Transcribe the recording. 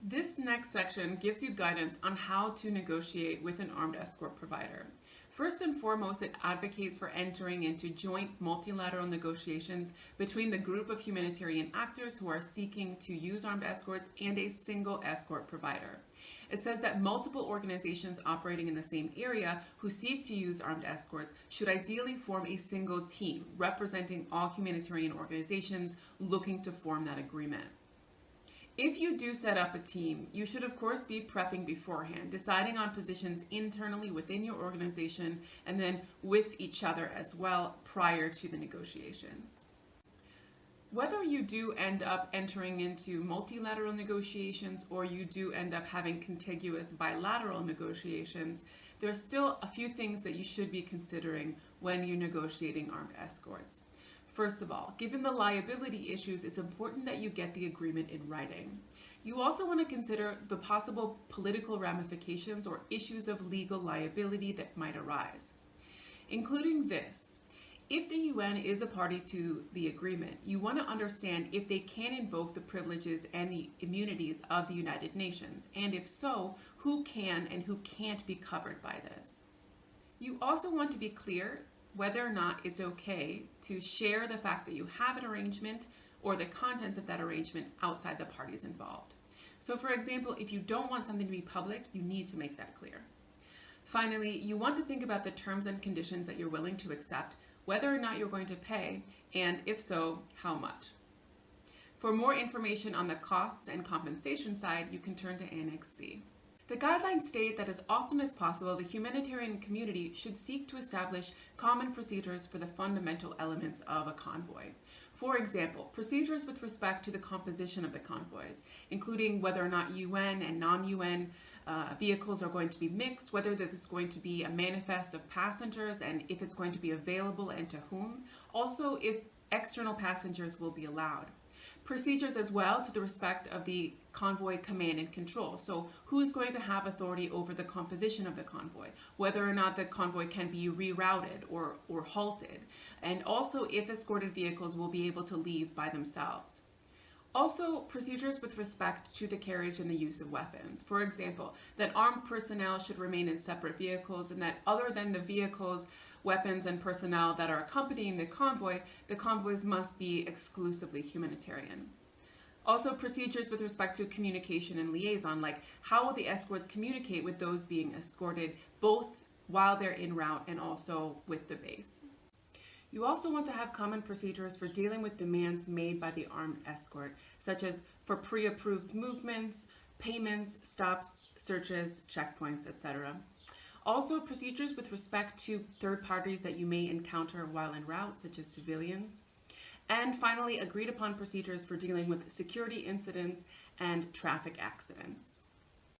This next section gives you guidance on how to negotiate with an armed escort provider. First and foremost, it advocates for entering into joint multilateral negotiations between the group of humanitarian actors who are seeking to use armed escorts and a single escort provider. It says that multiple organizations operating in the same area who seek to use armed escorts should ideally form a single team representing all humanitarian organizations looking to form that agreement. If you do set up a team, you should of course be prepping beforehand, deciding on positions internally within your organization and then with each other as well prior to the negotiations. Whether you do end up entering into multilateral negotiations or you do end up having contiguous bilateral negotiations, there are still a few things that you should be considering when you're negotiating armed escorts. First of all, given the liability issues, it's important that you get the agreement in writing. You also want to consider the possible political ramifications or issues of legal liability that might arise, including this. If the UN is a party to the agreement, you want to understand if they can invoke the privileges and the immunities of the United Nations, and if so, who can and who can't be covered by this. You also want to be clear whether or not it's okay to share the fact that you have an arrangement or the contents of that arrangement outside the parties involved. So for example, if you don't want something to be public, you need to make that clear. Finally, you want to think about the terms and conditions that you're willing to accept, whether or not you're going to pay, and if so, how much. For more information on the costs and compensation side, you can turn to Annex C. The guidelines state that as often as possible, the humanitarian community should seek to establish common procedures for the fundamental elements of a convoy. For example, procedures with respect to the composition of the convoys, including whether or not UN and non-UN vehicles are going to be mixed, whether there's going to be a manifest of passengers and if it's going to be available and to whom. Also, if external passengers will be allowed. Procedures as well to the respect of the convoy command and control. So who's going to have authority over the composition of the convoy, whether or not the convoy can be rerouted or halted, and also if escorted vehicles will be able to leave by themselves. Also, procedures with respect to the carriage and the use of weapons. For example, that armed personnel should remain in separate vehicles and that other than the vehicles, weapons, and personnel that are accompanying the convoys must be exclusively humanitarian. Also, procedures with respect to communication and liaison, like how will the escorts communicate with those being escorted, both while they're en route and also with the base. You also want to have common procedures for dealing with demands made by the armed escort, such as for pre-approved movements, payments, stops, searches, checkpoints, etc. Also, procedures with respect to third parties that you may encounter while en route, such as civilians. And finally, agreed upon procedures for dealing with security incidents and traffic accidents.